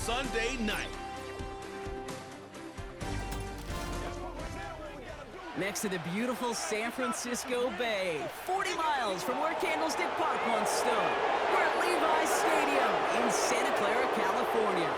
Sunday night. Next to the beautiful San Francisco Bay, 40 miles from where Candlestick Park once stood. We're at Levi's Stadium in Santa Clara, California.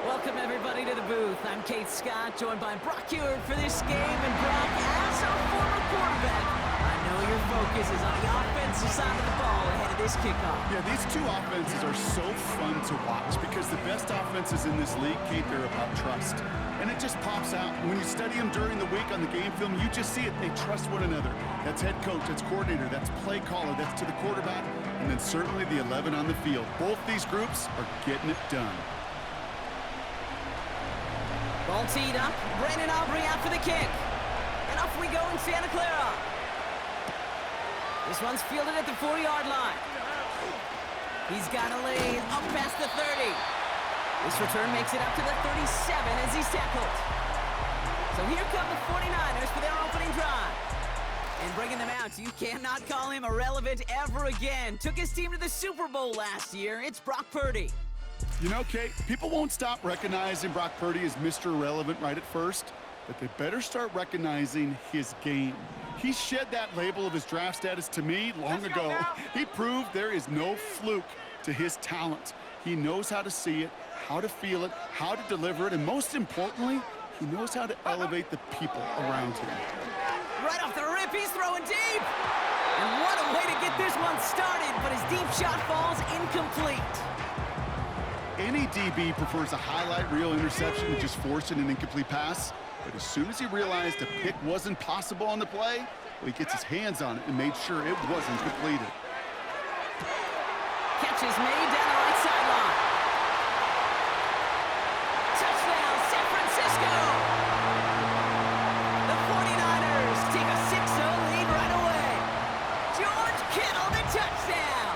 Welcome, everybody, to the booth. I'm Kate Scott, joined by Brock Ewert for this game. And Brock, as a former quarterback, I know your focus is on the offensive side of the ball ahead of this kickoff. Yeah, these two offenses are so fun to watch because the best offenses in this league, Kate, they're about trust. And it just pops out. When you study them during the week on the game film, you just see it. They trust one another. That's head coach, that's coordinator, that's play caller, that's to the quarterback, and then certainly the 11 on the field. Both these groups are getting it done. Ball teed up. Brandon Aubrey out for the kick. And off we go in Santa Clara. This one's fielded at the 40-yard line. He's got a lane up past the 30. This return makes it up to the 37 as he's tackled. So here come the 49ers for their opening drive. And bringing them out, you cannot call him irrelevant ever again. Took his team to the Super Bowl last year. It's Brock Purdy. You know, Kate, people won't stop recognizing Brock Purdy as Mr. Irrelevant right at first, but they better start recognizing his game. He shed that label of his draft status to me long ago. He proved there is no fluke to his talent. He knows how to see it, how to feel it, how to deliver it, and most importantly, he knows how to elevate the people around him. Right off the rip, he's throwing deep. And what a way to get this one started, but his deep shot falls incomplete. Any DB prefers a highlight reel interception to just forcing an incomplete pass. But as soon as he realized a pick wasn't possible on the play, well, he gets his hands on it and made sure it wasn't completed. Catch is made down the right sideline. Touchdown, San Francisco! The 49ers take a 6-0 lead right away. George Kittle, the touchdown!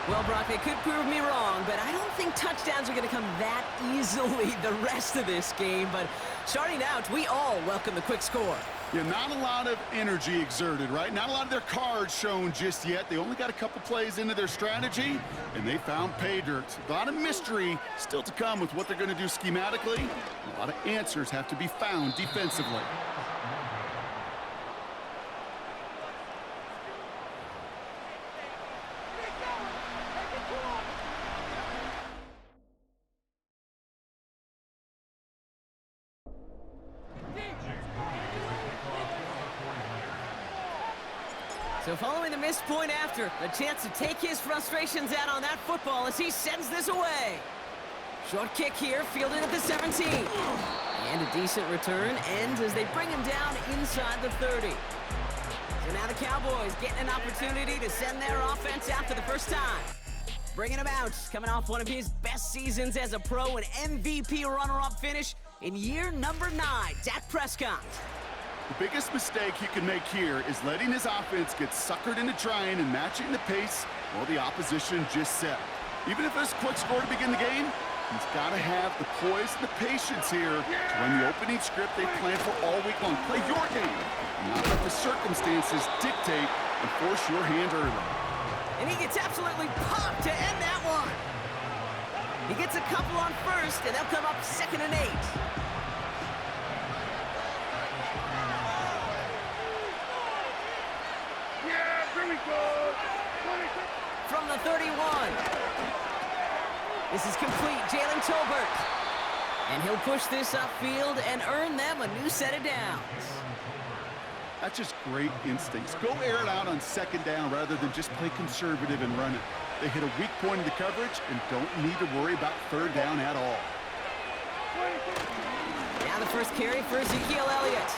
Well, Brock, they could prove me wrong, but I don't think touchdowns are going to come that easily the rest of this game. But starting out, we all welcome the quick score. Yeah, not a lot of energy exerted, right? Not a lot of their cards shown just yet. They only got a couple plays into their strategy, and they found pay dirt. A lot of mystery still to come with what they're going to do schematically. A lot of answers have to be found defensively. So following the missed point after, a chance to take his frustrations out on that football as he sends this away. Short kick here, fielded at the 17. And a decent return ends as they bring him down inside the 30. So now the Cowboys getting an opportunity to send their offense out for the first time. Bringing him out, coming off one of his best seasons as a pro, an MVP runner-up finish in year number 9, Dak Prescott. The biggest mistake he can make here is letting his offense get suckered into trying and matching the pace while the opposition just set. Even if there's a quick score to begin the game, he's got to have the poise and the patience here to run the opening script they planned for all week long. Play your game, not let the circumstances dictate and force your hand early. And he gets absolutely popped to end that one. He gets a couple on first, and they'll come up 2nd and 8. From the 31. This is complete, Jalen Tolbert. And he'll push this upfield and earn them a new set of downs. That's just great instincts. Go air it out on 2nd down rather than just play conservative and run it. They hit a weak point in the coverage and don't need to worry about 3rd down at all. Now the first carry for Ezekiel Elliott.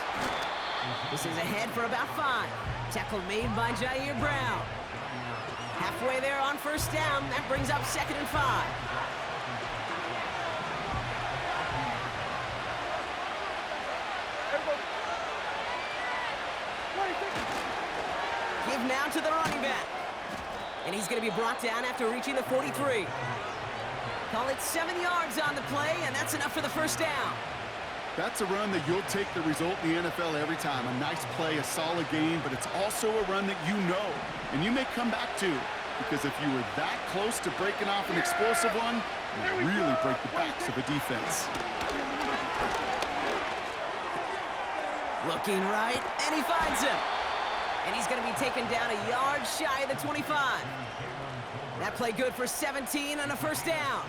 This is ahead for about 5. Tackle made by Jair Brown. Halfway there on 1st down. That brings up 2nd and 5. Give now to the running back. And he's going to be brought down after reaching the 43. Call it 7 yards on the play, and that's enough for the 1st down. That's a run that you'll take the result in the NFL every time. A nice play, a solid game, but it's also a run that you know and you may come back to, because if you were that close to breaking off an explosive one, you really break the backs of a defense. Looking right, and he finds him. And he's going to be taken down a yard shy of the 25. That play good for 17 and a first down.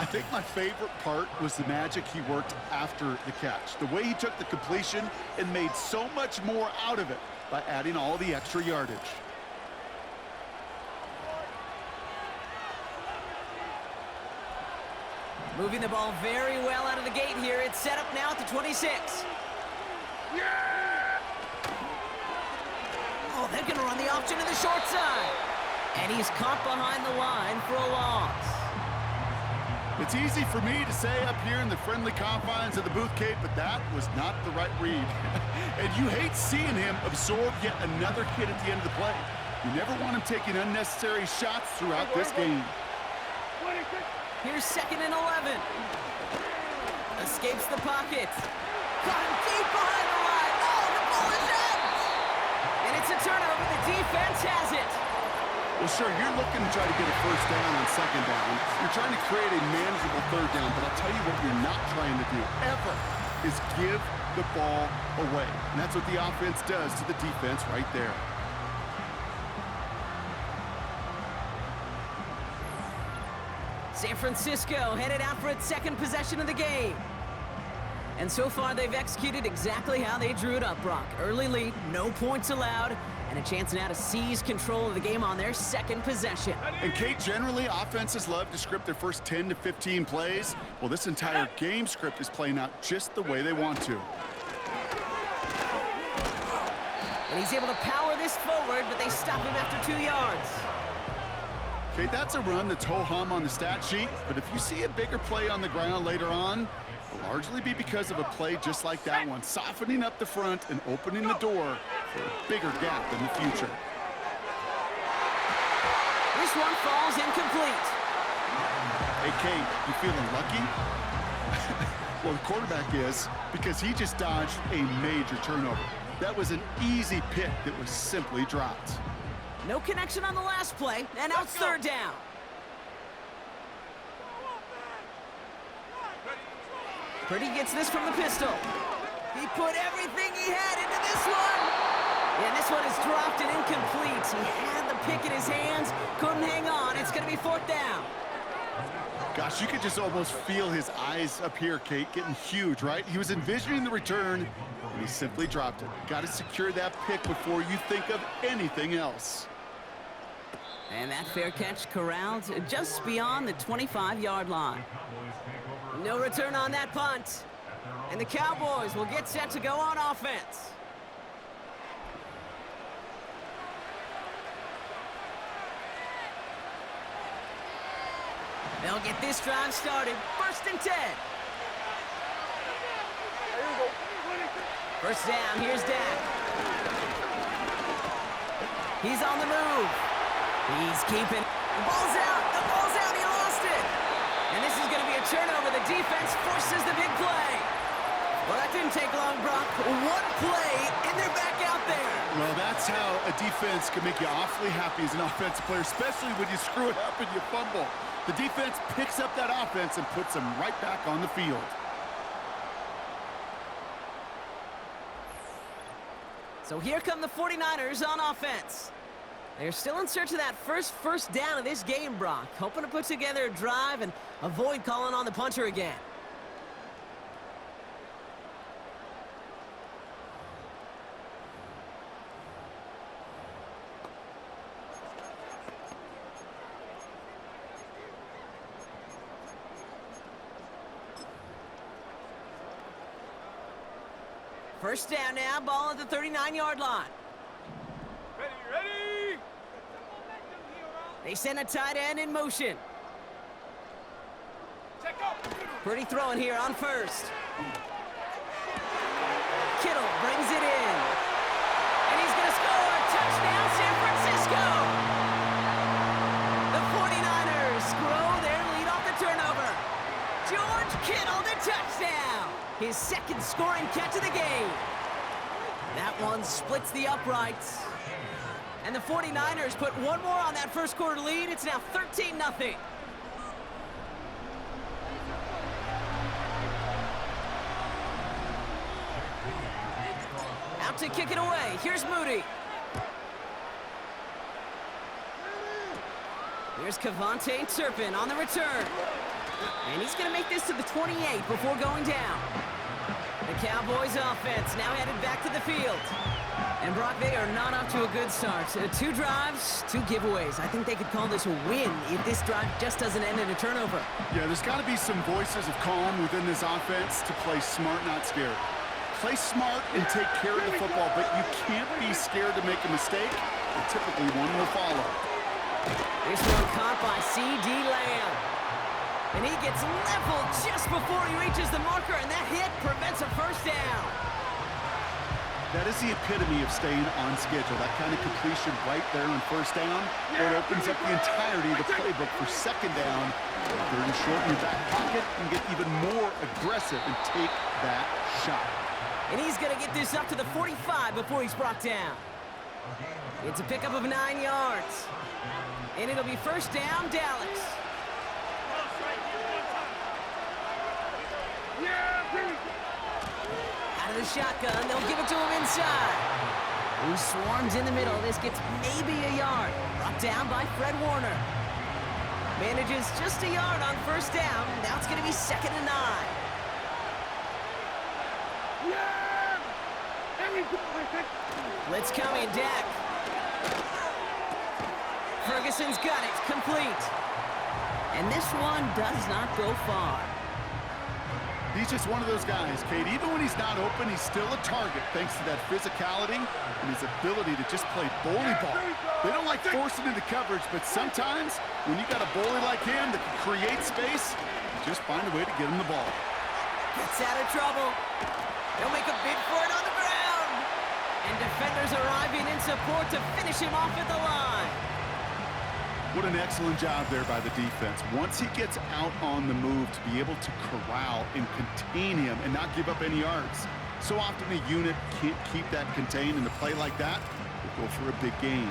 I think my favorite part was the magic he worked after the catch. The way he took the completion and made so much more out of it by adding all the extra yardage. Moving the ball very well out of the gate here. It's set up now at the 26. Yeah! Oh, they're going to run the option to the short side. And he's caught behind the line for a loss. It's easy for me to say up here in the friendly confines of the booth, Kate, but that was not the right read. And you hate seeing him absorb yet another hit at the end of the play. You never want him taking unnecessary shots throughout this game. Here's 2nd and 11. Escapes the pocket. Got him deep behind the line. Oh, the ball is out! And it's a turnover. The defense has it. Well, sure, you're looking to try to get a first down on 2nd down. You're trying to create a manageable 3rd down, but I'll tell you what you're not trying to do, ever, is give the ball away. And that's what the offense does to the defense right there. San Francisco headed out for its 2nd possession of the game. And so far, they've executed exactly how they drew it up, Brock. Early lead, no points allowed, and a chance now to seize control of the game on their 2nd possession. And Kate, generally, offenses love to script their first 10 to 15 plays. Well, this entire game script is playing out just the way they want to. And he's able to power this forward, but they stop him after 2 yards. Kate, that's a run that's ho-hum on the stat sheet, but if you see a bigger play on the ground later on, it'll largely be because of a play just like that one, softening up the front and opening the door for a bigger gap in the future. This one falls incomplete. Hey, Kate, you feeling lucky? Well, the quarterback is, because he just dodged a major turnover. That was an easy pick that was simply dropped. No connection on the last play, and now it's 3rd down. Purdy gets this from the pistol. He put everything he had into this one. And this one is dropped and incomplete. He had the pick in his hands, couldn't hang on. It's going to be 4th down. Gosh, you could just almost feel his eyes up here, Kate, getting huge, right? He was envisioning the return, and he simply dropped it. Got to secure that pick before you think of anything else. And that fair catch corralled just beyond the 25-yard line. No return on that punt. And the Cowboys will get set to go on offense. They'll get this drive started. 1st and 10. First down, here's Dak. He's on the move. He's keeping. The ball's out. The ball's out. He lost it. And this is going to be a turnover. The defense forces the big play. Well, that didn't take long, Brock. One play, and they're back out there. Well, that's how a defense can make you awfully happy as an offensive player, especially when you screw it up and you fumble. The defense picks up that offense and puts them right back on the field. So here come the 49ers on offense. They're still in search of that first down of this game, Brock. Hoping to put together a drive and avoid calling on the punter again. First down now, ball at the 39-yard line. Ready! They send a tight end in motion. Pretty throwing here on first. Kittle brings it in. And he's going to score a touchdown, San Francisco. The 49ers grow their lead off the turnover. George Kittle, the touchdown. His 2nd scoring catch of the game. That one splits the uprights. And the 49ers put one more on that first quarter lead. It's now 13-0. Out to kick it away. Here's Moody. Here's Cavante Turpin on the return. And he's going to make this to the 28 before going down. The Cowboys offense now headed back to the field. And Brock, they are not off to a good start. 2 drives, 2 giveaways. I think they could call this a win if this drive just doesn't end in a turnover. Yeah, there's got to be some voices of calm within this offense to play smart, not scared. Play smart and take care of the football, but you can't be scared to make a mistake, and typically one will follow. This one caught by C.D. Lamb. And he gets leveled just before he reaches the marker, and that hit prevents a first down. That is the epitome of staying on schedule. That kind of completion right there on first down. It opens up the entirety of the playbook for second down. Third and short in your back pocket and get even more aggressive and take that shot. And he's going to get this up to the 45 before he's brought down. It's a pickup of 9 yards. And it'll be first down, Dallas. Out of the shotgun, they'll give it to him inside. He swarms in the middle. This gets maybe a yard. Brought down by Fred Warner. Manages just a yard on first down. Now it's going to be 2nd and 9. Blitz coming, Dak. Ferguson's got it, complete. And this one does not go far. He's just one of those guys, Kate. Even when he's not open, he's still a target thanks to that physicality and his ability to just play bully ball. They don't like forcing into coverage, but sometimes when you got a bully like him that can create space, you just find a way to get him the ball. Gets out of trouble. They'll make a bid for it on the ground. And defenders arriving in support to finish him off at the line. What an excellent job there by the defense. Once he gets out on the move, to be able to corral and contain him and not give up any yards. So often a unit can't keep that contained, and a play like that will go for a big gain.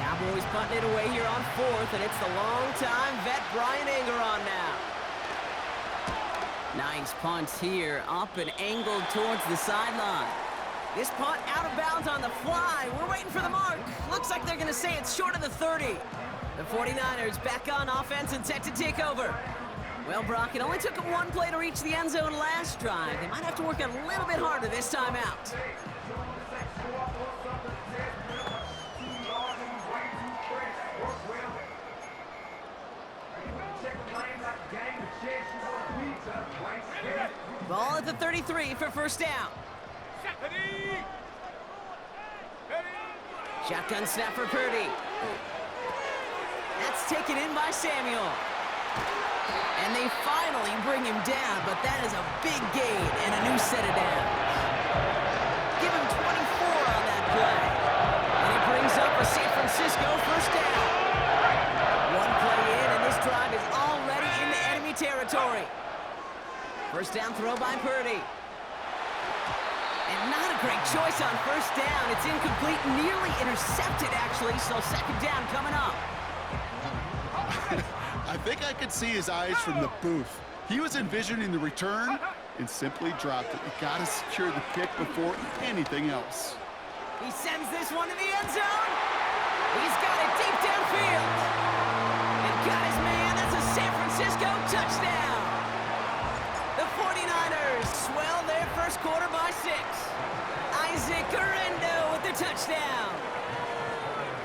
Cowboys punting it away here on 4th, and it's the long-time vet Brian Anger on now. Nice punt here, up and angled towards the sideline. This punt out of bounds on the fly. We're waiting for the mark. Looks like they're going to say it's short of the 30. The 49ers back on offense and set to take over. Well, Brock, it only took them 1 play to reach the end zone last drive. They might have to work a little bit harder this time out. Ball at the 33 for first down. Shotgun snap for Purdy. That's taken in by Samuel. And they finally bring him down, but that is a big gain and a new set of downs. Give him 24 on that play. And it brings up a San Francisco first down. 1 play in, and this drive is already into enemy territory. First down throw by Purdy. And not a great choice on first down. It's incomplete, nearly intercepted, actually, so second down coming up. I think I could see his eyes from the booth. He was envisioning the return and simply dropped it. You got to secure the pick before anything else. He sends this one to the end zone. He's got it deep downfield. And guys, man, that's a San Francisco touchdown. The 49ers swell their first quarter by 6. Isaac Guerrero with the touchdown.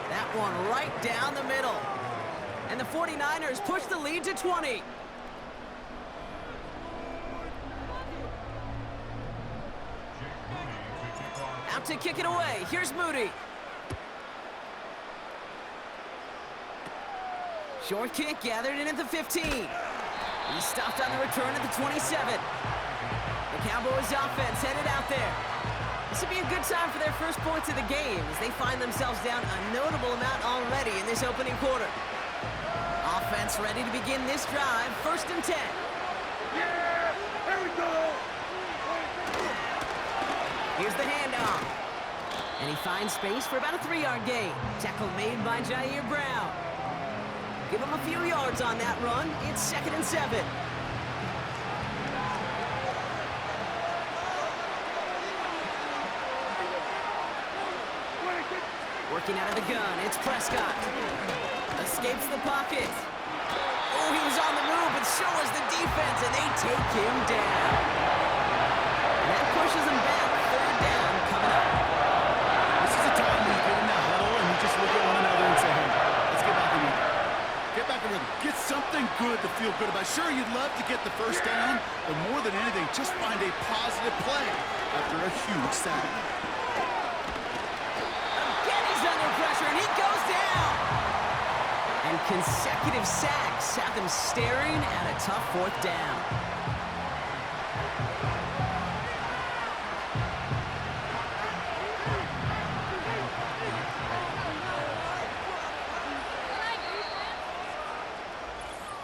That one right down the middle. And the 49ers push the lead to 20. Out to kick it away. Here's Moody. Short kick gathered in at the 15. He's stopped on the return at the 27. The Cowboys offense headed out there. This would be a good time for their first points of the game as they find themselves down a notable amount already in this opening quarter. Offense ready to begin this drive, 1st and 10. Yeah, there we go. Here's the handoff. And he finds space for about a 3-yard gain. Tackle made by Jair Brown. Give him a few yards on that run. It's 2nd and 7. Working out of the gun, it's Prescott. Escapes the pocket. Oh, he was on the move, but so was the defense, and they take him down. And that pushes him back. 3rd down coming up. This is a time when you get in that huddle and you just look at one another and say, hey, let's get back in rhythm. Get back in rhythm. Get something good to feel good about. Sure, you'd love to get the 1st down, but more than anything, just find a positive play after a huge sack. Under pressure, and he goes down. And consecutive sacks have them staring at a tough 4th down.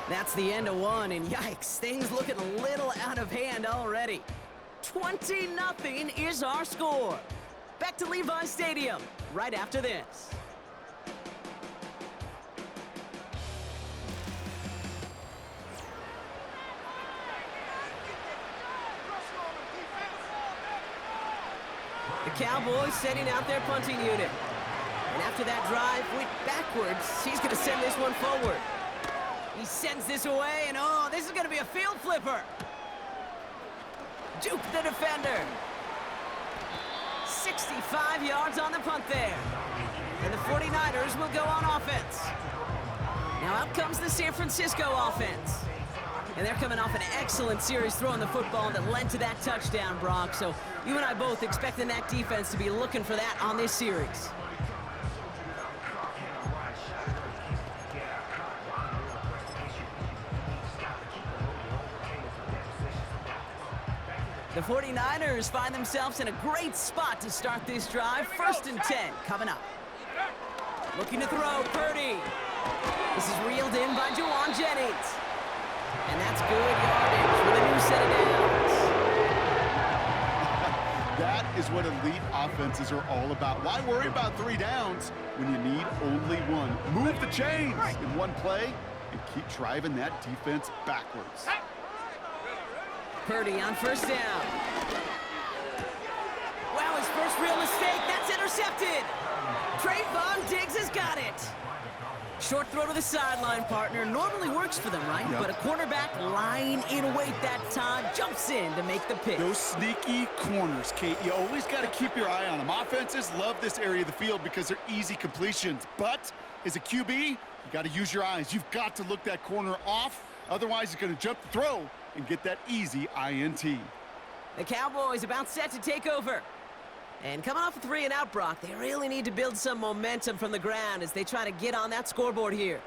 That's the end of one, and yikes, things looking a little out of hand already. 20-0 is our score. Back to Levi Stadium right after this. The Cowboys setting out their punting unit. And after that drive went backwards, he's going to send this one forward. He sends this away, and oh, this is going to be a field flipper. Duke the defender. 65 yards on the punt there. And the 49ers will go on offense. Now out comes the San Francisco offense. And they're coming off an excellent series throwing the football that led to that touchdown, Brock. So you and I both expecting that defense to be looking for that on this series. The 49ers find themselves in a great spot to start this drive. 1st and 10 coming up. Looking to throw, Purdy. This is reeled in by Juwan Jennings. And that's good yardage with a new set of downs. That is what elite offenses are all about. Why worry about 3 downs when you need only one? Move the chains in one play and keep driving that defense backwards. Purdy on 1st down. Wow, his first real mistake. That's intercepted. Trayvon Diggs has got it. Short throw to the sideline, partner. Normally works for them, right? Yep. But a quarterback lying in wait that time jumps in to make the pick. Those sneaky corners, Kate, you always got to keep your eye on them. Offenses love this area of the field because they're easy completions. But as a QB, you got to use your eyes. You've got to look that corner off. Otherwise, he's going to jump the throw and get that easy INT. The Cowboys about set to take over. And coming off a 3-and-out, Brock, they really need to build some momentum from the ground as they try to get on that scoreboard here.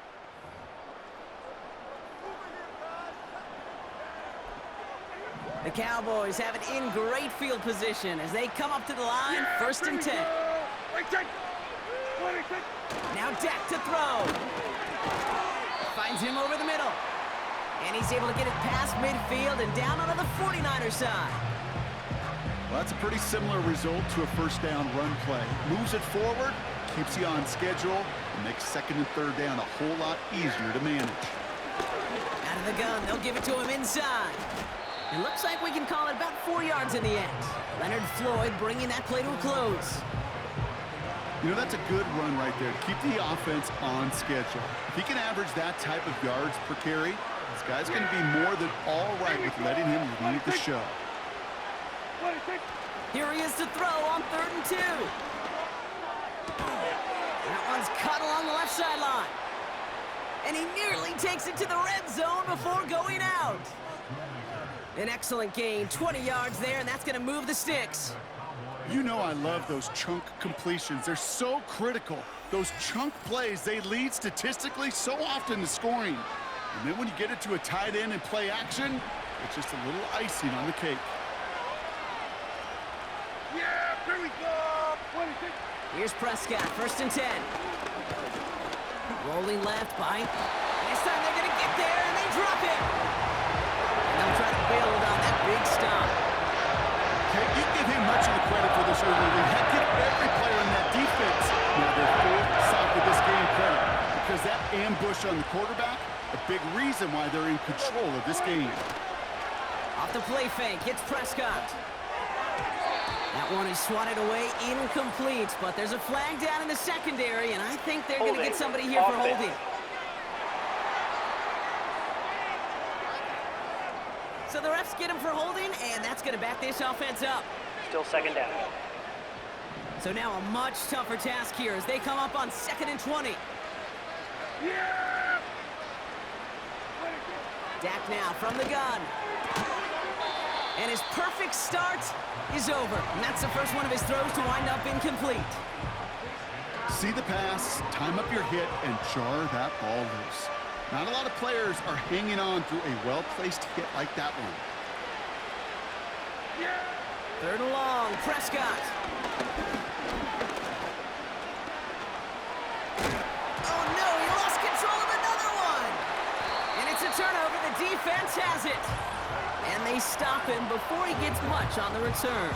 The Cowboys have it in great field position as they come up to the line, 1st and 10. Now Dak to throw. Finds him over the middle. And he's able to get it past midfield and down onto the 49er side. Well, that's a pretty similar result to a 1st down run play. Moves it forward, keeps you on schedule, and makes 2nd and 3rd down a whole lot easier to manage. Out of the gun, they'll give it to him inside. It looks like we can call it about 4 yards in the end. Leonard Floyd bringing that play to a close. You know, that's a good run right there. Keep the offense on schedule. If he can average that type of yards per carry, this guy's going to be more than all right with letting him lead the show. Here he is to throw on 3rd and 2. That one's cut along the left sideline. And he nearly takes it to the red zone before going out. An excellent gain, 20 yards there, and that's going to move the sticks. You know I love those chunk completions. They're so critical. Those chunk plays, they lead statistically so often to scoring. And then when you get it to a tight end and play action, it's just a little icing on the cake. Yeah, here we go. Here's Prescott, 1st and 10. Rolling left, bite. This time they're going to get there, and they drop it. And they'll try to build on that big stop. Okay, you give him much of the credit for this early lead. Heck, give every player in that defense now their full side of this game credit because that ambush on the quarterback, a big reason why they're in control of this game. Off the play fake, hits Prescott. That one is swatted away, incomplete, but there's a flag down in the secondary, and I think they're going to get somebody here for holding. So the refs get him for holding, and that's going to back this offense up. Still second down. So now a much tougher task here as they come up on 2nd and 20. Yeah! Dak now from the gun. And his perfect start is over. And that's the first one of his throws to wind up incomplete. See the pass, time up your hit, and jar that ball loose. Not a lot of players are hanging on through a well-placed hit like that one. 3rd and long, Prescott. Oh no, he lost control of another one. And it's a turnover, the defense has it. And they stop him before he gets much on the return.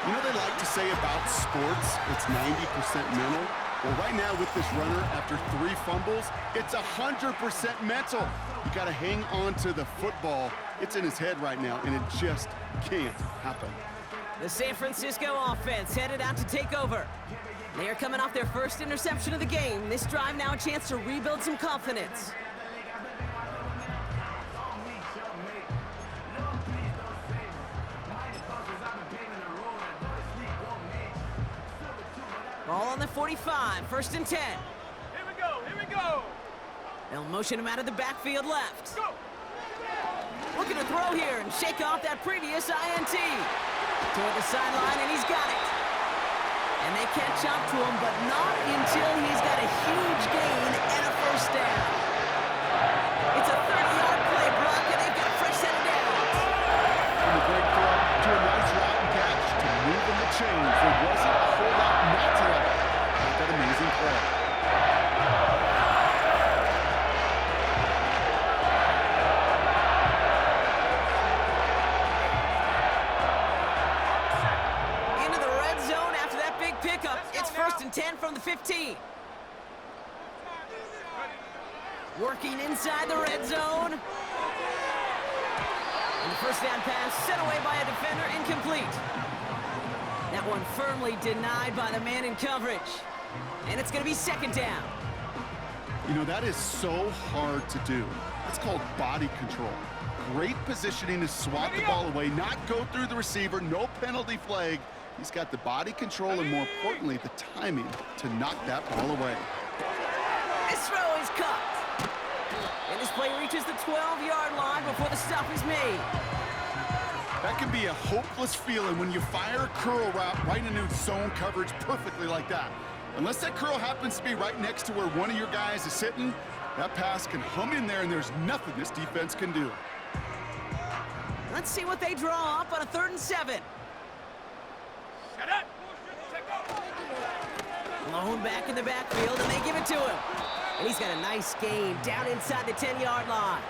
You know they like to say about sports, it's 90% mental. Well, right now with this runner, after 3 fumbles, it's 100% mental. You got to hang on to the football. It's in his head right now, and it just can't happen. The San Francisco offense headed out to take over. They are coming off their first interception of the game. This drive now a chance to rebuild some confidence. Ball on the 45, 1st and 10. Here we go, here we go! They'll motion him out of the backfield left. Go! Looking to throw here and shake off that previous INT. Toward the sideline, and he's got it. And they catch up to him, but not until he's got a huge gain and a 1st down. It's a 30-yard play block, and they've got a fresh set of downs. From a great throw to a nice route and catch to move in the chains. There wasn't a whole lot not to like. That amazing play. Into the red zone after that big pickup. It's 1st and 10 from the 15. Working inside the red zone. And the 1st down pass set away by a defender, incomplete. That one firmly denied by the man in coverage. And it's going to be 2nd down. You know, that is so hard to do. It's called body control. Great positioning to swat the ball away, not go through the receiver, no penalty flag. He's got the body control and, more importantly, the timing to knock that ball away. This throw is caught. And this play reaches the 12-yard line before the stop is made. That can be a hopeless feeling when you fire a curl route right into zone coverage perfectly like that. Unless that curl happens to be right next to where one of your guys is sitting, that pass can hum in there and there's nothing this defense can do. Let's see what they draw up on a 3rd and 7. Shut up! Lone back in the backfield, and they give it to him. And he's got a nice gain down inside the 10-yard line.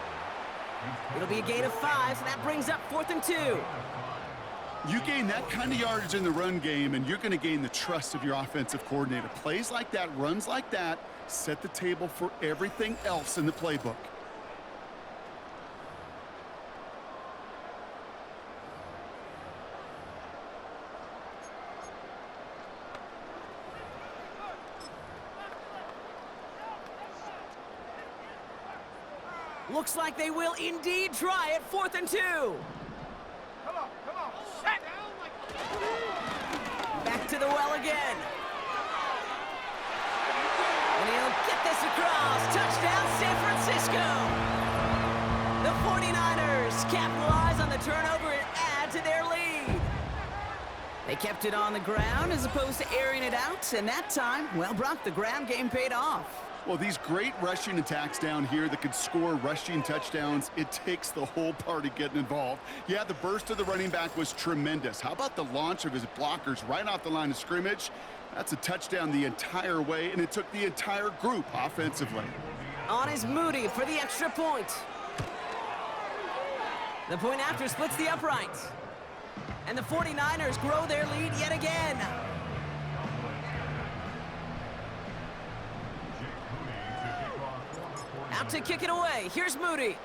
It'll be a gain of 5, so that brings up 4th and 2. You gain that kind of yardage in the run game, and you're going to gain the trust of your offensive coordinator. Plays like that, runs like that, set the table for everything else in the playbook. Looks like they will indeed try it. 4th and 2. Come on, set! Back to the well again. And he'll get this across. Touchdown, San Francisco. The 49ers capitalize on the turnover and add to their lead. They kept it on the ground as opposed to airing it out, and that time, well, Brock, the ground game paid off. Well, these great rushing attacks down here that could score rushing touchdowns, it takes the whole party getting involved. Yeah, the burst of the running back was tremendous. How about the launch of his blockers right off the line of scrimmage? That's a touchdown the entire way, and it took the entire group offensively. On is Moody for the extra point. The point after splits the uprights. And the 49ers grow their lead yet again. Out to kick it away. Here's Moody.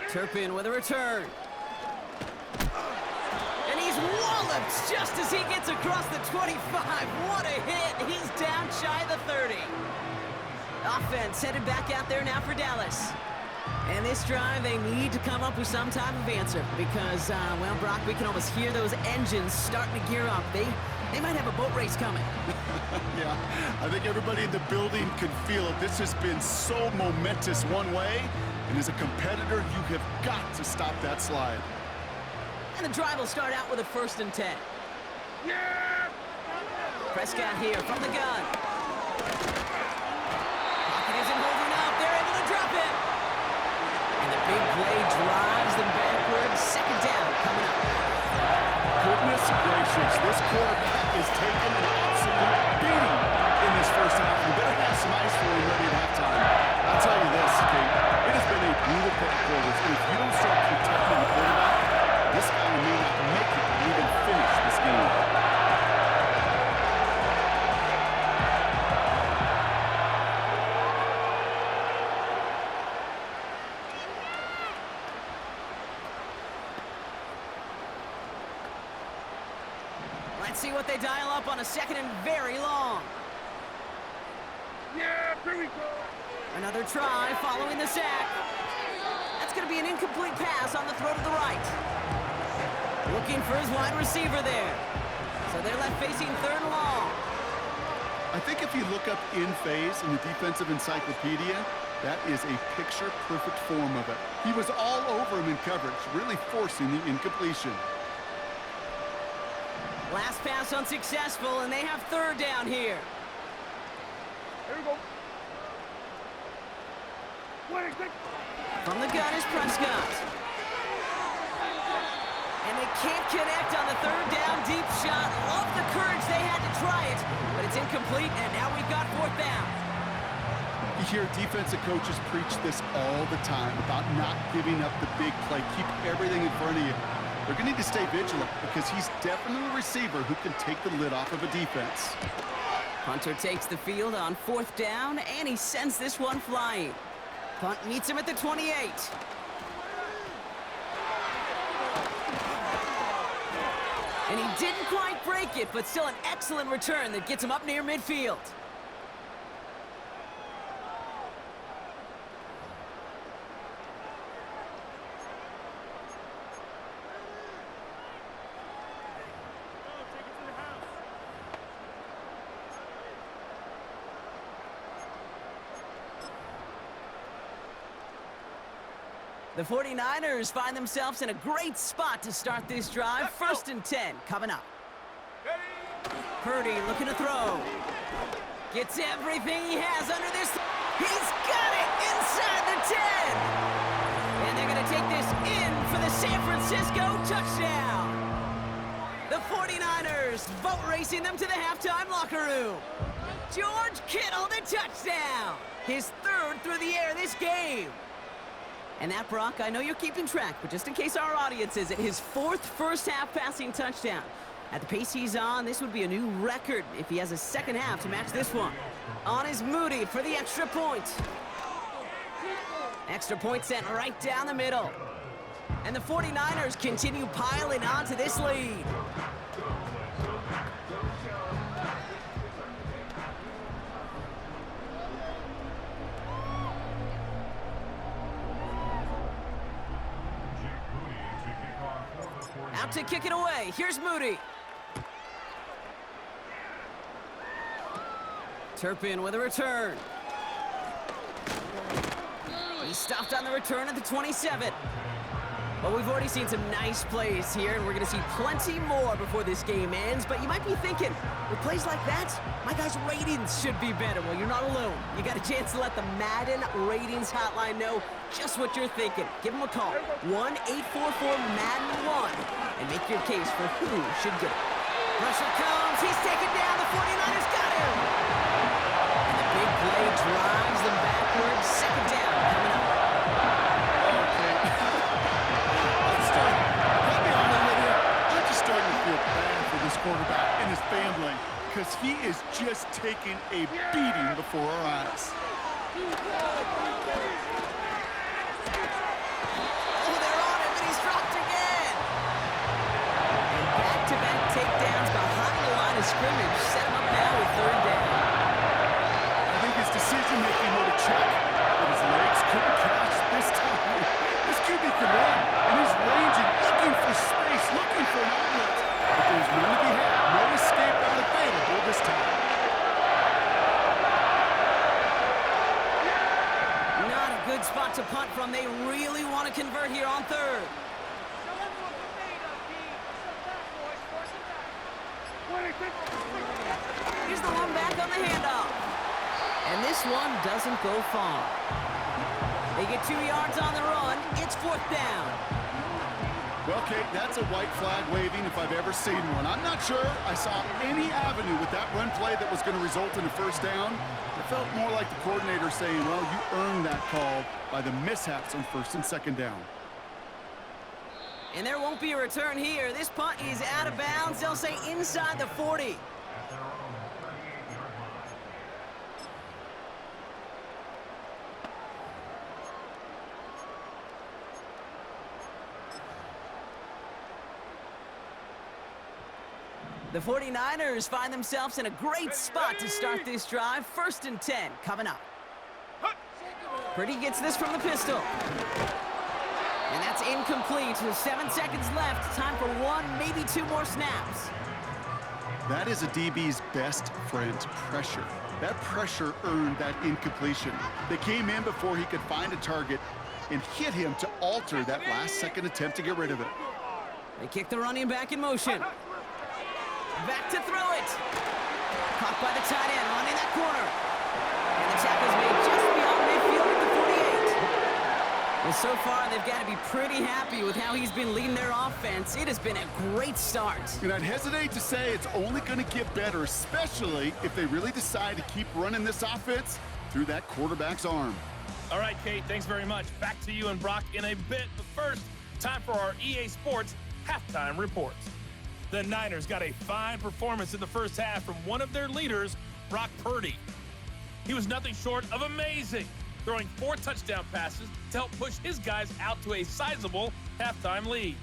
Turpin with a return. And he's walloped just as he gets across the 25. What a hit. He's down shy of the 30. Offense headed back out there now for Dallas. And this drive, they need to come up with some type of answer because, well, Brock, we can almost hear those engines starting to gear up. They might have a boat race coming. Yeah, I think everybody in the building can feel it. This has been so momentous one way, and as a competitor, you have got to stop that slide. And the drive will start out with a 1st and 10. Yeah! Prescott here from the gun. Pocket isn't holding up. They're able to drop it. And the big play drives them backwards. 2nd down coming up. Goodness gracious, this quarterback is taking an absolute beating in this first half. You better have some ice for him ready at halftime. I'll tell you this, Kate, it has been a brutal couple quarters. And if you don't start protecting the quarterback, this guy may not make it to even finish this game. Let's see what they dial up on a 2nd and very long. Yeah, here we go. Another try following the sack. That's going to be an incomplete pass on the throw to the right. Looking for his wide receiver there. So they're left facing 3rd and long. I think if you look up in phase in the defensive encyclopedia, that is a picture-perfect form of it. He was all over him in coverage, really forcing the incompletion. Last pass unsuccessful, and they have 3rd down here. Here we go. Wait, From the gun is Prescott. And they can't connect on the 3rd down deep shot. Love the courage they had to try it, but it's incomplete, and now we've got 4th down. You hear defensive coaches preach this all the time about not giving up the big play. Keep everything in front of you. They're going to need to stay vigilant because he's definitely a receiver who can take the lid off of a defense. Hunter takes the field on 4th down, and he sends this one flying. Punt meets him at the 28. And he didn't quite break it, but still an excellent return that gets him up near midfield. The 49ers find themselves in a great spot to start this drive. 1st and 10 coming up. Purdy looking to throw. Gets everything he has under this. He's got it inside the 10. And they're going to take this in for the San Francisco touchdown. The 49ers boat racing them to the halftime locker room. George Kittle, the touchdown. His 3rd through the air this game. And that, Brock, I know you're keeping track, but just in case our audience isn't, his 4th first-half passing touchdown. At the pace he's on, this would be a new record if he has a 2nd half to match this one. On is Moody for the extra point. Extra point sent right down the middle. And the 49ers continue piling on to this lead. Out to kick it away. Here's Moody. Turpin with a return. He stopped on the return at the 27. Well, we've already seen some nice plays here, and we're going to see plenty more before this game ends. But you might be thinking, with plays like that, my guys' ratings should be better. Well, you're not alone. You got a chance to let the Madden Ratings Hotline know just what you're thinking. Give them a call, 1-844-MADDEN-1, and make your case for who should get it. Pressure comes. He's taken down. The 49ers got him. And the big play drives them backwards. 2nd down coming up. Starting to feel bad for this quarterback and his family. because he is just taking a beating before our eyes. Oh, they're on him, and he's dropped again. And back-to-back takedowns behind the line of scrimmage set him up now with third down. I think his decision-making would have checked, but his legs couldn't catch this time. This QB can run, and he's ranging, looking for space, looking for an outlet. But there's none to be had. No escape route available this time. Not a good spot to punt from. They really want to convert here on third. Here's the one back on the handoff. And this one doesn't go far. They get 2 yards on the run. It's fourth down. Well, Kate, that's a white flag waving if I've ever seen one. I'm not sure I saw any avenue with that run play that was going to result in a first down. It felt more like the coordinator saying, well, you earned that call by the mishaps on first and second down. And there won't be a return here. This punt is out of bounds. They'll say inside the 40. The 49ers find themselves in a great spot to start this drive. First and 10 coming up. Purdy gets this from the pistol. And that's incomplete. 7 seconds left. Time for 1, maybe 2 more snaps. That is a DB's best friend, pressure. That pressure earned that incompletion. They came in before he could find a target and hit him to alter that last-second attempt to get rid of it. They kick the running back in motion. Back to throw it. Caught by the tight end, running that corner. And the tackle's made just beyond midfield at the 48. Well, so far, they've got to be pretty happy with how he's been leading their offense. It has been a great start. And I'd hesitate to say it's only going to get better, especially if they really decide to keep running this offense through that quarterback's arm. All right, Kate, thanks very much. Back to you and Brock in a bit. But first, time for our EA Sports halftime reports. The Niners got a fine performance in the first half from one of their leaders, Brock Purdy. He was nothing short of amazing, throwing 4 touchdown passes to help push his guys out to a sizable halftime lead.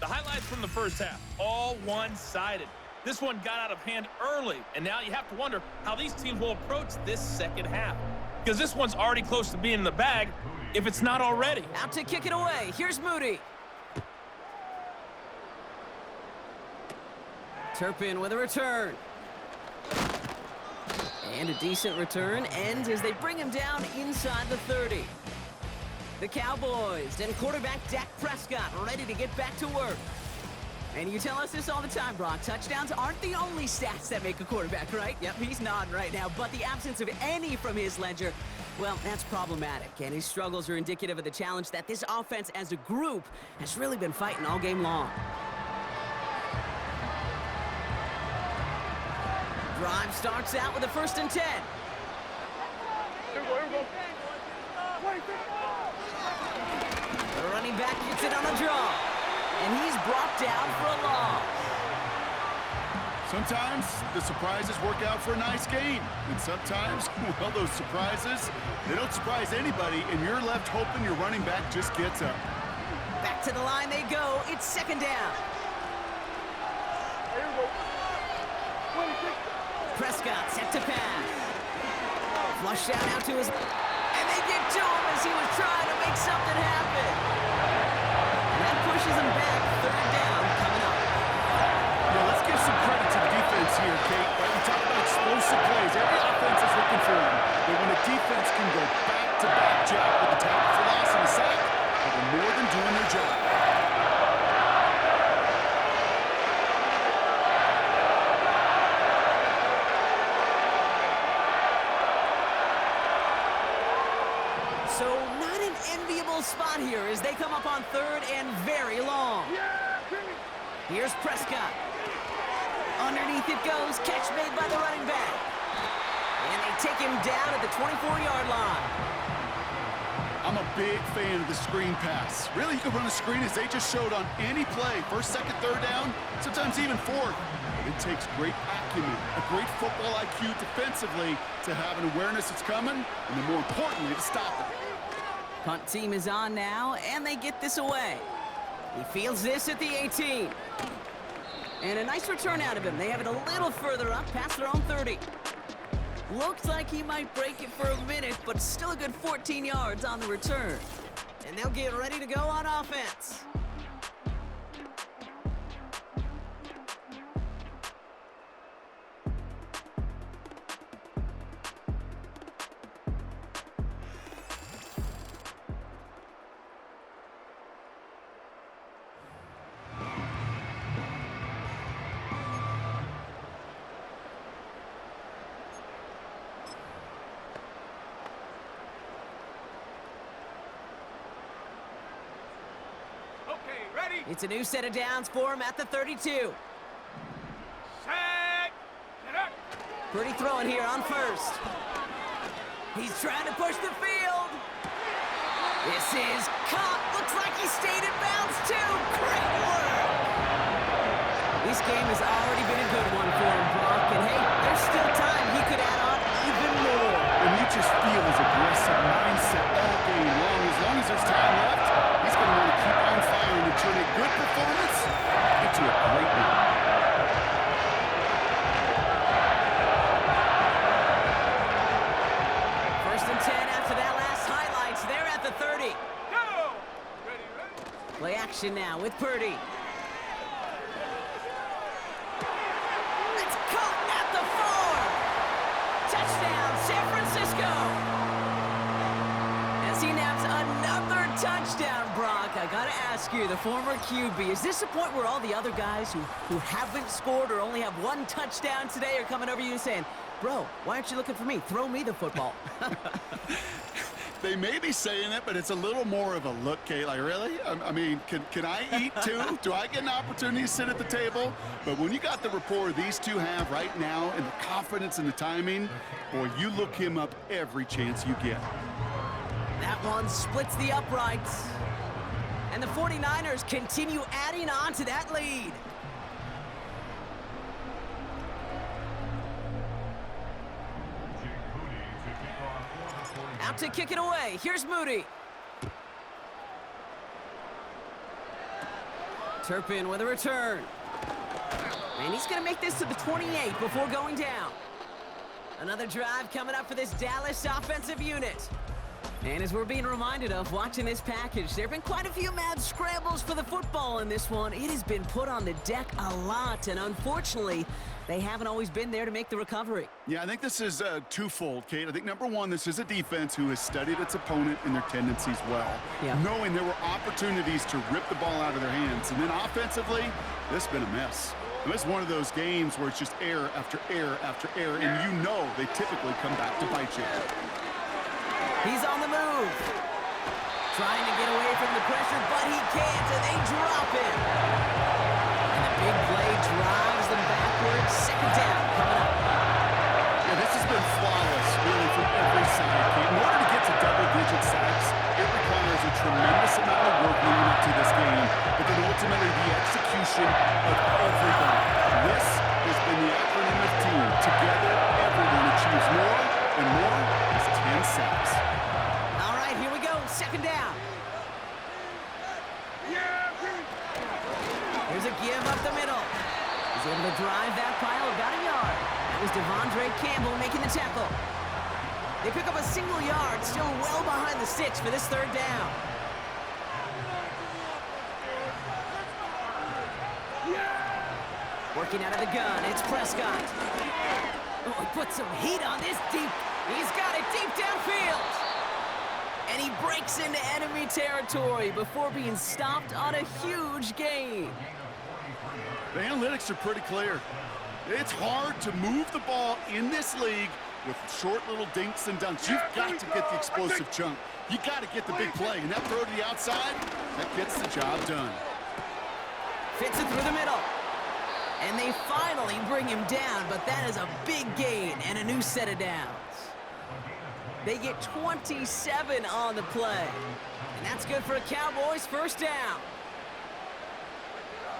The highlights from the first half, all one-sided. This one got out of hand early, and now you have to wonder how these teams will approach this second half. Because this one's already close to being in the bag, if it's not already. Out to kick it away. Here's Moody. Turpin with a return. And a decent return ends as they bring him down inside the 30. The Cowboys and quarterback Dak Prescott ready to get back to work. And you tell us this all the time, Brock. Touchdowns aren't the only stats that make a quarterback, right? Yep, he's nodding right now. But the absence of any from his ledger, well, that's problematic. And his struggles are indicative of the challenge that this offense as a group has really been fighting all game long. Drive starts out with a first and 10. Here we go. The running back gets it on a draw. And he's brought down for a loss. Sometimes the surprises work out for a nice game. And sometimes, well, those surprises, they don't surprise anybody, and you're left hoping your running back just gets up. Back to the line they go. It's second down. Here we go. Prescott set to pass. Flushed out to his... And they get to him as he was trying to make something happen. And that pushes him back. Third down coming up. Yeah, let's give some credit to the defense here, Kate. Right, we talk about explosive plays. Every offense is looking for them. But when a defense can go back-to-back job with the tackle for loss and a sack, they're more than doing their job. So not an enviable spot here as they come up on third and very long. Here's Prescott. Underneath it goes. Catch made by the running back. And they take him down at the 24-yard line. I'm a big fan of the screen pass. Really, you can run a screen as they just showed on any play. First, second, third down, sometimes even fourth. But it takes great acumen, a great football IQ defensively to have an awareness it's coming, and then more importantly, to stop it. Punt team is on now, and they get this away. He fields this at the 18. And a nice return out of him. They have it a little further up, past their own 30. Looks like he might break it for a minute, but still a good 14 yards on the return. And they'll get ready to go on offense. It's a new set of downs for him at the 32. Pretty throwing here on first. He's trying to push the field. This is caught. Looks like he stayed in bounds too. Great work. This game has already been a good one for him, Brock. And hey, there's still time. He could add on even more. And you just feel his aggressive mindset all game long. As long as there's time left, he's going to want to keep on firing and turn a good performance into a great one. First and 10 after that last highlights. They're at the 30. Go! Ready. Play action now with Purdy. It's caught at the 4. Touchdown, San Francisco. As he naps another touchdown, Brock. I gotta ask you, the former QB, is this a point where all the other guys who haven't scored or only have one touchdown today are coming over you and saying, bro, why aren't you looking for me? Throw me the football. They may be saying it, but it's a little more of a look, Kate. Like, really? I mean, can I eat too? Do I get an opportunity to sit at the table? But when you got the rapport these two have right now and the confidence and the timing, boy, you look him up every chance you get. That one splits the uprights. And the 49ers continue adding on to that lead. Out to kick it away. Here's Moody. Turpin with a return. And he's going to make this to the 28 before going down. Another drive coming up for this Dallas offensive unit. And as we're being reminded of watching this package, there have been quite a few mad scrambles for the football in this one. It has been put on the deck a lot, and unfortunately, they haven't always been there to make the recovery. Yeah, I think this is twofold, Kate. I think, number one, this is a defense who has studied its opponent and their tendencies well, knowing there were opportunities to rip the ball out of their hands. And then offensively, this has been a mess. And this is one of those games where it's just error after error after error, and you know they typically come back to bite you. He's on the move. Trying to get away from the pressure, but he can't, and they drop him. And the big play drives them backwards. Second down coming up. Yeah, this has been flawless, really, from every side, Kate. In order to get to double-digit sacks, it requires a tremendous amount of work leading up to this game, but then ultimately the execution of everybody. This has been the acronym of team. Together, everyone achieves more, and more is 10 sacks. All right, here we go. Second down. Here's a give up the middle. He's able to drive that pile about a yard. That was Devondre Campbell making the tackle. They pick up a single yard, still well behind the sticks for this third down. Working out of the gun, it's Prescott. Oh, he put some heat on this deep. He's got it deep downfield. And he breaks into enemy territory before being stopped on a huge gain. The analytics are pretty clear. It's hard to move the ball in this league with short little dinks and dunks. You've got to get the explosive chunk. You got to get the big play. And that throw to the outside, that gets the job done. Fits it through the middle. And they finally bring him down, but that is a big gain and a new set of downs. They get 27 on the play. And that's good for a Cowboys first down.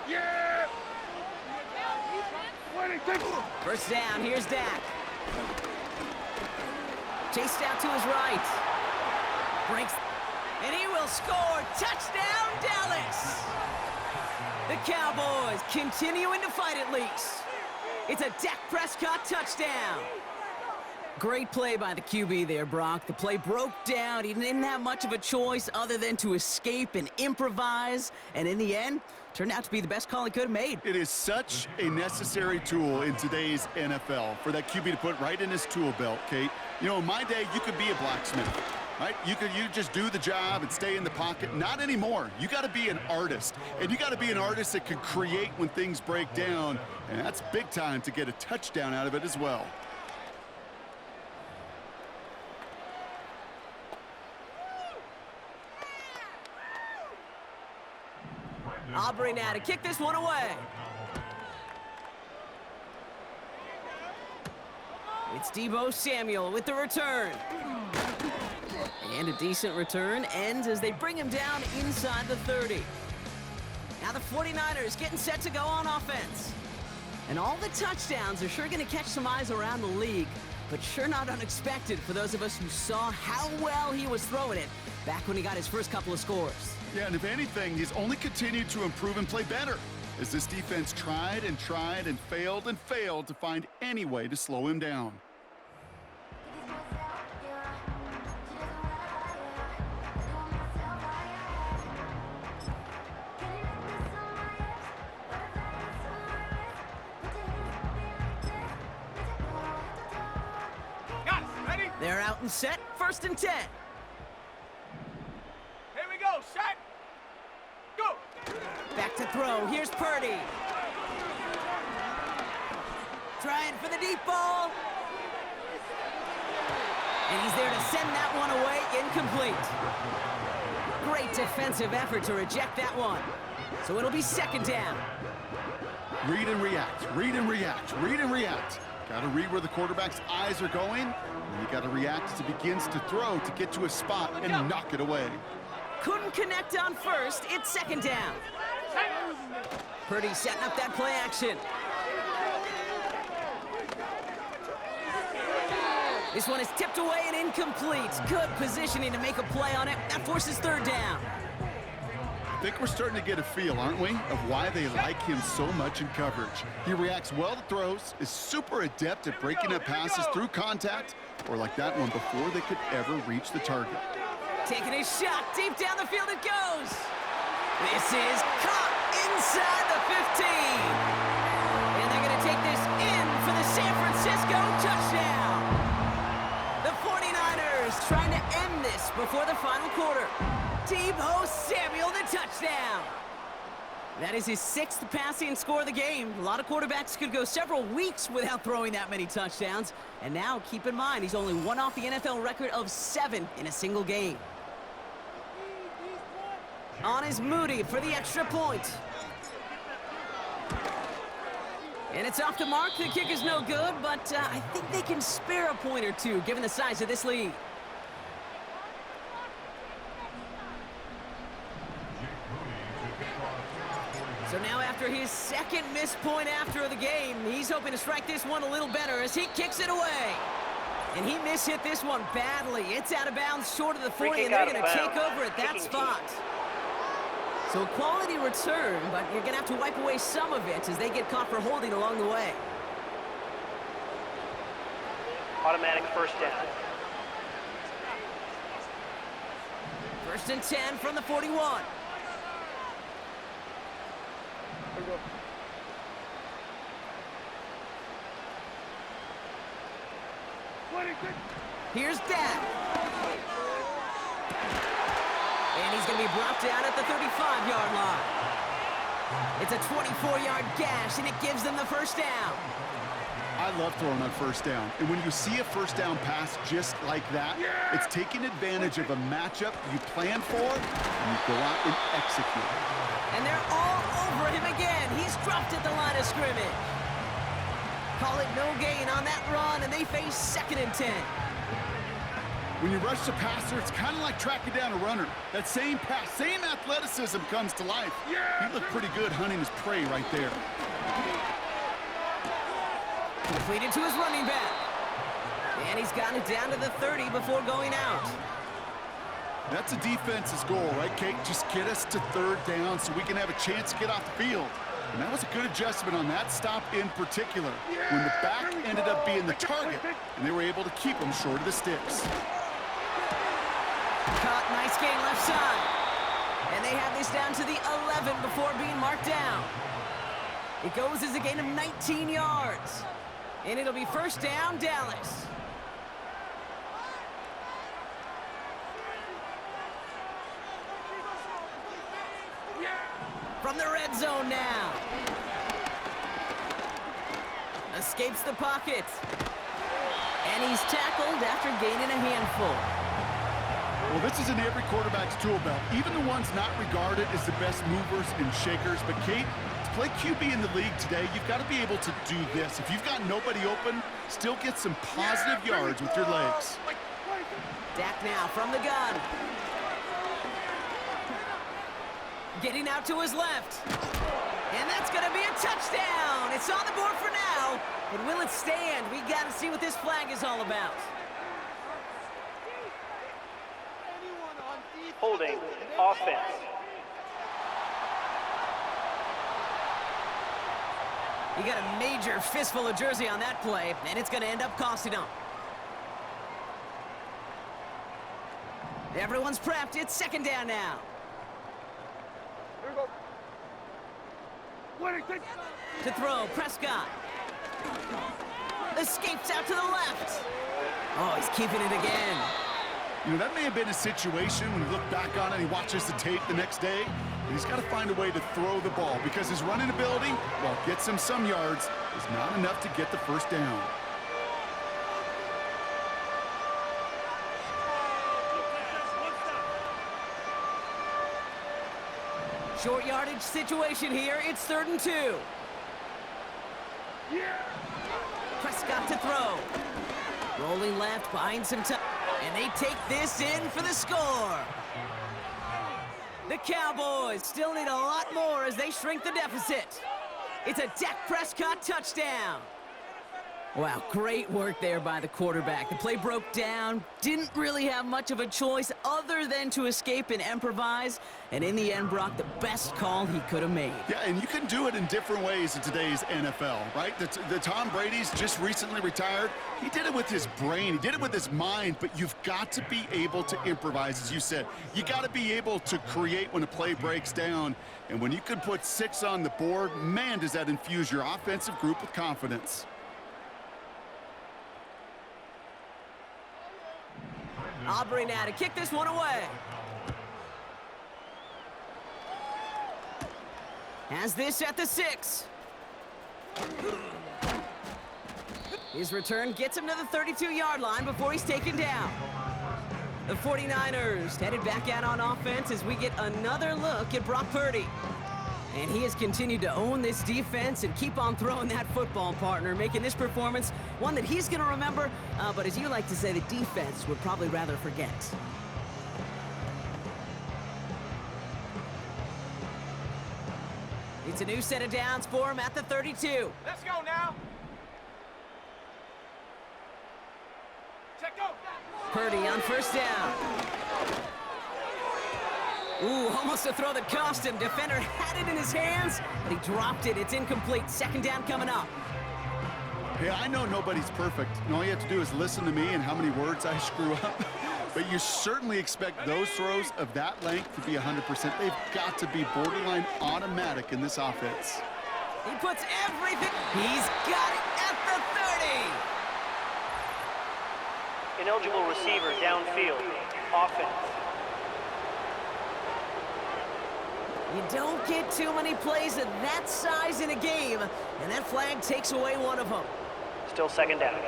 Yeah! First down, here's Dak. Chased out to his right. Breaks, and he will score. Touchdown, Dallas! The Cowboys continuing to fight at least. It's a Dak Prescott touchdown. Great play by the QB there, Brock. The play broke down. He didn't have much of a choice other than to escape and improvise. And in the end, turned out to be the best call he could have made. It is such a necessary tool in today's NFL for that QB to put right in his tool belt, Kate. You know, in my day, you could be a blacksmith, right? You just do the job and stay in the pocket. Not anymore. You got to be an artist. And you got to be an artist that can create when things break down. And that's big time to get a touchdown out of it as well. Aubrey now to kick this one away. It's Deebo Samuel with the return. And a decent return ends as they bring him down inside the 30. Now the 49ers getting set to go on offense. And all the touchdowns are sure going to catch some eyes around the league, but sure not unexpected for those of us who saw how well he was throwing it back when he got his first couple of scores. Yeah, and if anything, he's only continued to improve and play better as this defense tried and failed to find any way to slow him down. Got it. Ready? They're out and set, 1st and 10. Here we go. Set. Go. Back to throw. Here's Purdy. Trying for the deep ball. And he's there to send that one away. Incomplete. Great defensive effort to reject that one. So it'll be 2nd down. Read and react, read and react, read and react. Got to read where the quarterback's eyes are going, and you got to react as he begins to throw to get to a spot and knock it away. Couldn't connect on 1st. It's 2nd down. Purdy setting up that play action. This one is tipped away and incomplete. Good positioning to make a play on it. That forces 3rd down. I think we're starting to get a feel, aren't we, of why they like him so much in coverage. He reacts well to throws, is super adept at breaking up passes through contact, or like that one before they could ever reach the target. Taking his shot, deep down the field it goes. This is caught inside the 15. And they're going to take this in for the San Francisco touchdown. The 49ers trying to end this before the final quarter. Deebo Samuel, the touchdown. That is his 6th passing score of the game. A lot of quarterbacks could go several weeks without throwing that many touchdowns. And now, keep in mind, he's only one off the NFL record of 7 in a single game. On is Moody for the extra point. And it's off the mark. The kick is no good, but I think they can spare a point or two given the size of this lead. So now after his 2nd missed point after the game, he's hoping to strike this one a little better as he kicks it away. And he mishit this one badly. It's out of bounds short of the 40, and they're going to take over at that spot. So a quality return, but you're going to have to wipe away some of it as they get caught for holding along the way. Automatic 1st down. 1st and 10 from the 41. Here's Dak. And he's going to be brought down at the 35-yard line. It's a 24-yard gash, and it gives them the 1st down. I love throwing on 1st down. And when you see a 1st down pass just like that, it's taking advantage of a matchup you plan for, and you go out and execute. And they're all over him again. He's dropped at the line of scrimmage. Call it no gain on that run, and they face 2nd and 10. When you rush the passer, it's kind of like tracking down a runner. That same pass, same athleticism comes to life. He looked pretty good hunting his prey right there. Completed to his running back. And he's gotten it down to the 30 before going out. That's a defense's goal, right, Kate? Just get us to third down so we can have a chance to get off the field. And that was a good adjustment on that stop in particular, when the back ended up being the target, and they were able to keep him short of the sticks. Caught, nice gain left side. And they have this down to the 11 before being marked down. It goes as a gain of 19 yards. And it'll be first down, Dallas. From the red zone now. Escapes the pocket. And he's tackled after gaining a handful. Well, this is in every quarterback's tool belt, even the ones not regarded as the best movers and shakers. But, Kate, to play QB in the league today, you've got to be able to do this. If you've got nobody open, still get some positive yards with your legs. Dak now from the gun. Getting out to his left. And that's going to be a touchdown. It's on the board for now. But will it stand? We got to see what this flag is all about. Holding offense. You got a major fistful of jersey on that play, and it's going to end up costing him. Everyone's prepped. It's second down now. Here we go. To throw, Prescott. Escapes out to the left. Oh, he's keeping it again. You know, that may have been a situation when you look back on it and he watches the tape the next day, and he's got to find a way to throw the ball because his running ability, while it gets him some yards, is not enough to get the first down. Short yardage situation here. It's 3rd and 2. Prescott to throw. Rolling left, behind some time. And they take this in for the score. The Cowboys still need a lot more as they shrink the deficit. It's a Dak Prescott touchdown. Wow, great work there by the quarterback. The play broke down, didn't really have much of a choice other than to escape and improvise, and in the end, Brock, the best call he could have made. Yeah, and you can do it in different ways in today's NFL, right? The Tom Brady's just recently retired. He did it with his brain. He did it with his mind, but you've got to be able to improvise, as you said. You got to be able to create when a play breaks down, and when you can put 6 on the board, man, does that infuse your offensive group with confidence. Aubrey now to kick this one away. Has this at the 6. His return gets him to the 32-yard line before he's taken down. The 49ers headed back out on offense as we get another look at Brock Purdy. And he has continued to own this defense and keep on throwing that football, partner, making this performance one that he's going to remember, but as you like to say, the defense would probably rather forget. It's a new set of downs for him at the 32. Let's go now. Check go. Purdy on first down. Ooh, almost a throw that cost him. Defender had it in his hands, but he dropped it. It's incomplete. Second down coming up. Hey, I know nobody's perfect, and all you have to do is listen to me and how many words I screw up. But you certainly expect those throws of that length to be 100%. They've got to be borderline automatic in this offense. He puts everything. He's got it at the 30. Ineligible receiver downfield. Offense. You don't get too many plays of that size in a game, and that flag takes away one of them. Still second down.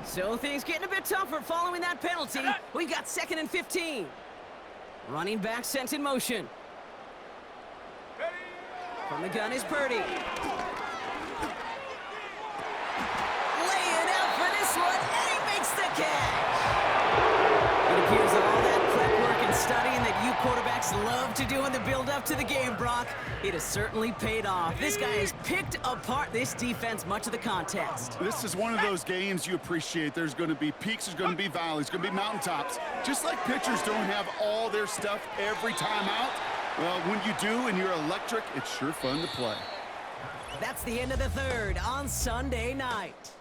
So things getting a bit tougher following that penalty. We got 2nd and 15. Running back sent in motion. From the gun is Purdy. quarterbacks love to do in the build-up to the game, Brock. It has certainly paid off. This guy has picked apart this defense much of the contest. This is one of those games you appreciate. There's going to be peaks, there's going to be valleys, there's going to be mountaintops. Just like pitchers don't have all their stuff every time out, well, when you do and you're electric, it's sure fun to play. That's the end of the third on Sunday night.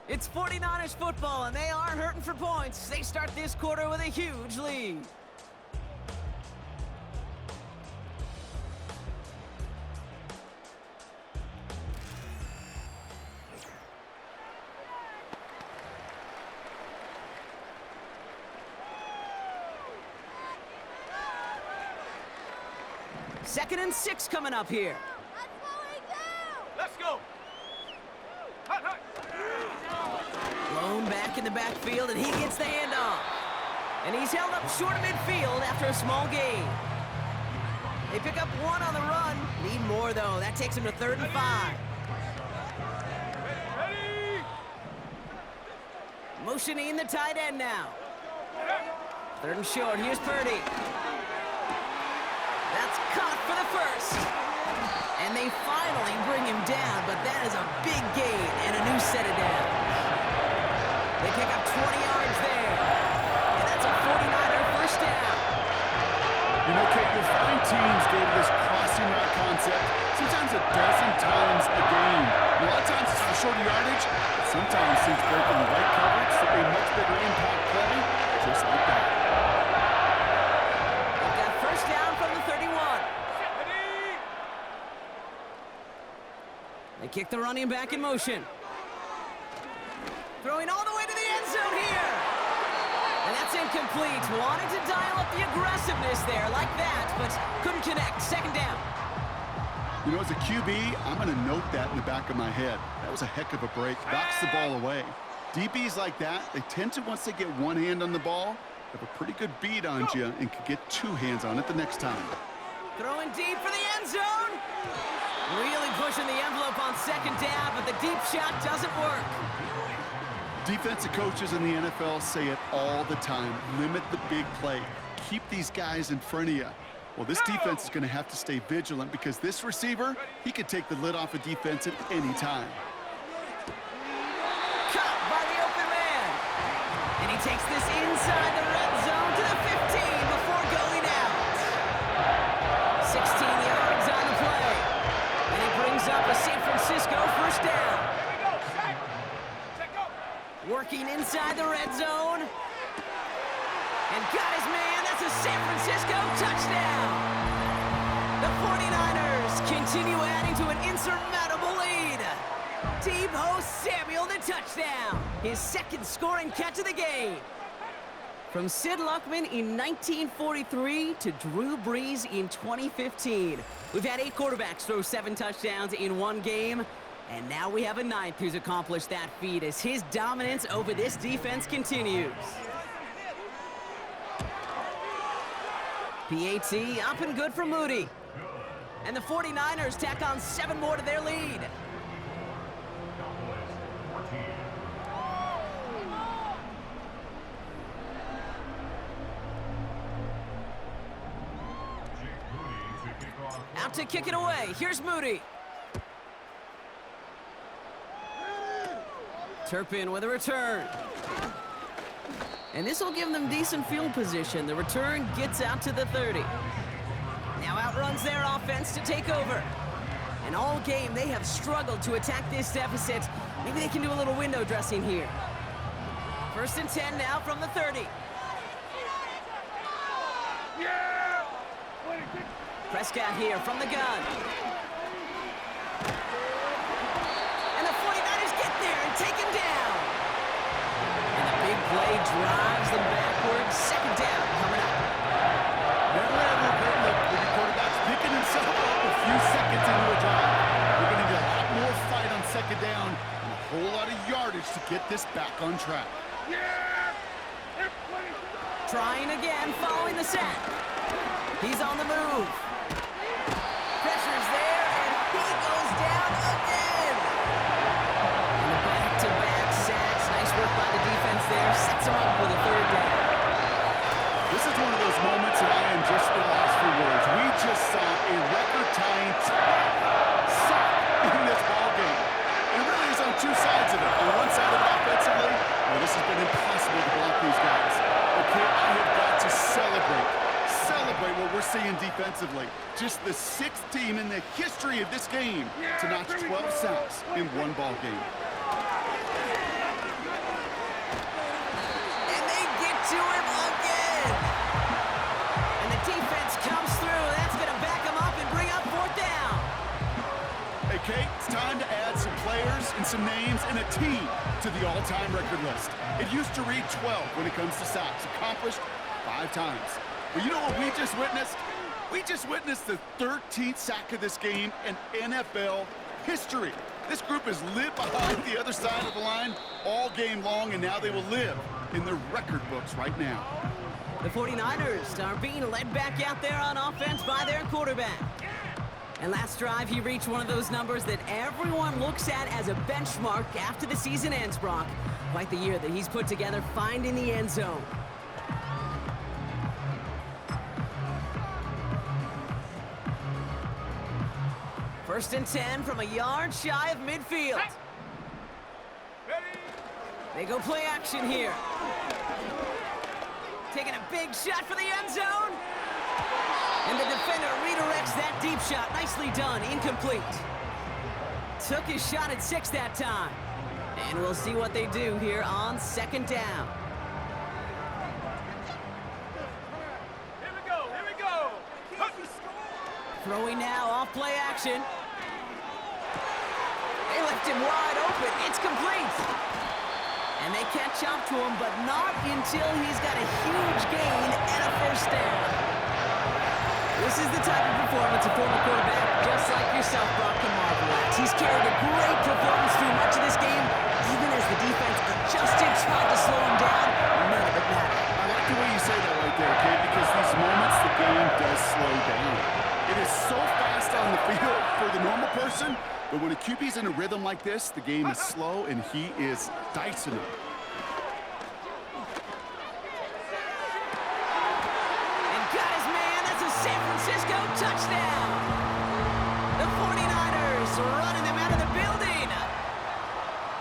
It's 49ers football, and they are hurting for points. They start this quarter with a huge lead. Second and 6 coming up here. Let's go. Hut, hut. Blown back in the backfield, and he gets the handoff. And he's held up short of midfield after a small gain. They pick up one on the run. Need more, though. That takes him to 3rd and 5. Ready. Motioning the tight end now. 3rd and short. Here's Purdy. That's caught for the first. And they finally bring him down, but that is a big gain and a new set of downs. They pick up 20 yards there. And that's a 49er first down. You know, Kate, you'll find teams go to this crossing route concept sometimes a dozen times a game. A lot of times it's for shorter yardage, but sometimes teams breaking the right coverage for a much bigger impact play, just like that. They've got first down from the 31. They kick the running back in motion. Throwing all the way to the end zone here. And that's incomplete. Wanted to dial up the aggressiveness there like that, but couldn't connect. Second down. You know, as a QB, I'm going to note that in the back of my head. That was a heck of a break. Knocks the ball away. DBs like that, they tend to, once they get one hand on the ball, have a pretty good beat on you and can get two hands on it the next time. Throwing deep for the end zone. Really pushing the envelope on second down, but the deep shot doesn't work. Defensive coaches in the NFL say it all the time. Limit the big play. Keep these guys in front of you. Well, this defense is going to have to stay vigilant because this receiver, he could take the lid off a defense at any time. Caught by the open man. And he takes this inside the red zone to the 15 before going out. 16 yards on the play. And he brings up a San Francisco first down. Working inside the red zone. And got his man. That's a San Francisco touchdown. The 49ers continue adding to an insurmountable lead. Deebo Samuel the touchdown. His second scoring catch of the game. From Sid Luckman in 1943 to Drew Brees in 2015. We've had 8 quarterbacks throw 7 touchdowns in one game. And now we have a 9th who's accomplished that feat as his dominance over this defense continues. PAT up and good for Moody. And the 49ers tack on 7 more to their lead. Out to kick it away. Here's Moody. Turpin with a return. And this will give them decent field position. The return gets out to the 30. Now outruns their offense to take over. And all game, they have struggled to attack this deficit. Maybe they can do a little window dressing here. First and 10 now from the 30. Yeah! Prescott here from the gun. And the 49ers get there and take him down. And the big play drives them backwards. Second down coming up. Never ever a great look when your quarterback's picking himself up a few seconds into a drive. You're going to get a lot more fight on second down and a whole lot of yardage to get this back on track. Trying again, following the set. He's on the move. Pressure's there, and he goes down again. And the back-to-back sacks. Nice work by the defense there. Sets him up with a third down. This is one of those moments that I am just offensively. Just the 6th team in the history of this game to notch 12 sacks in one ball game. And they get to him again. And the defense comes through. That's going to back him up and bring up 4th down. Hey, Kate, it's time to add some players and some names and a team to the all-time record list. It used to read 12 when it comes to sacks, accomplished 5 times. But you know what we just witnessed? We just witnessed the 13th sack of this game in NFL history. This group has lived behind the other side of the line all game long, and now they will live in the record books right now. The 49ers are being led back out there on offense by their quarterback. And last drive, he reached one of those numbers that everyone looks at as a benchmark after the season ends, Brock. Quite the year that he's put together finding the end zone. First and 10 from a yard shy of midfield. They go play action here. Taking a big shot for the end zone. And the defender redirects that deep shot. Nicely done. Incomplete. Took his shot at 6 that time. And we'll see what they do here on 2nd down. Here we go, here we go. Throwing now off play action. They left him wide open. It's complete. And they catch up to him, but not until he's got a huge gain and a 1st down. This is the type of performance a former quarterback, just like yourself, Brock, can marvel at. He's carried a great performance through much of this game, even as the defense adjusted, tried to slow him down. None of it mattered. I like the way you say that right there, kid, because these moments the game does slow down. It is so fast on the field for the normal person, but when a QB's in a rhythm like this, the game is slow and he is dicing it. San Francisco touchdown! The 49ers running them out of the building!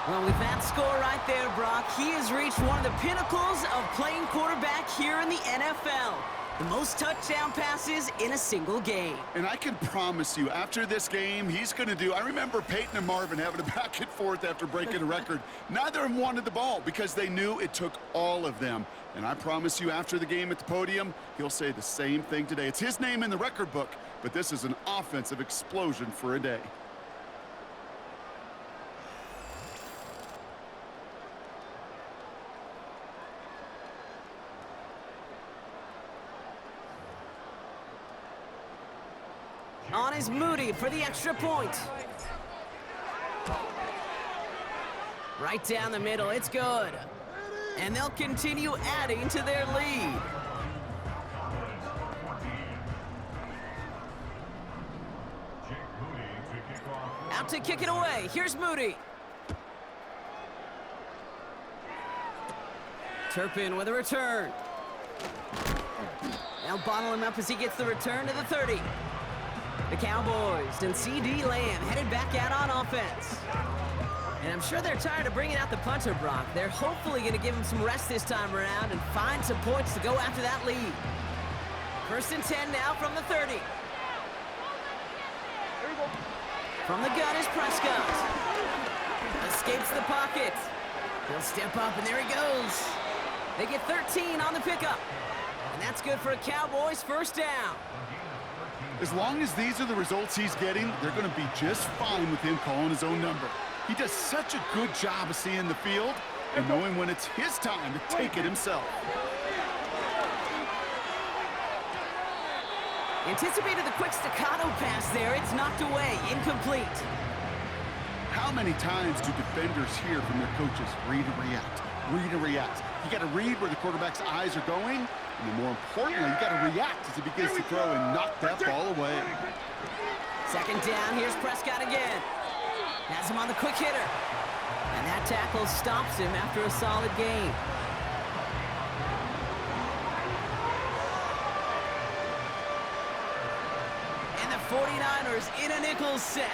Well, with that score right there, Brock, he has reached one of the pinnacles of playing quarterback here in the NFL. The most touchdown passes in a single game. And I can promise you, after this game, he's going to do... I remember Peyton and Marvin having a back and forth after breaking a record. Neither of them wanted the ball because they knew it took all of them. And I promise you, after the game at the podium, he'll say the same thing today. It's his name in the record book, but this is an offensive explosion for a day. On is Moody for the extra point. Right down the middle, it's good. And they'll continue adding to their lead. Out to kick it away. Here's Moody. Turpin with a return. They'll bottle him up as he gets the return to the 30. The Cowboys and C.D. Lamb headed back out on offense. And I'm sure they're tired of bringing out the punter, Brock. They're hopefully going to give him some rest this time around and find some points to go after that lead. First and 10 now from the 30. From the gun is Prescott. Escapes the pocket. He'll step up, and there he goes. They get 13 on the pickup. And that's good for a Cowboys first down. As long as these are the results he's getting, they're going to be just fine with him calling his own number. He does such a good job of seeing the field and knowing when it's his time to take it himself. Anticipated the quick staccato pass there. It's knocked away. Incomplete. How many times do defenders hear from their coaches, read and react, read and react? You got to read where the quarterback's eyes are going, and more importantly, you got to react as he begins to throw and knock that ball away. Second down, here's Prescott again. Has him on the quick hitter. And that tackle stops him after a solid gain. And the 49ers in a nickel set.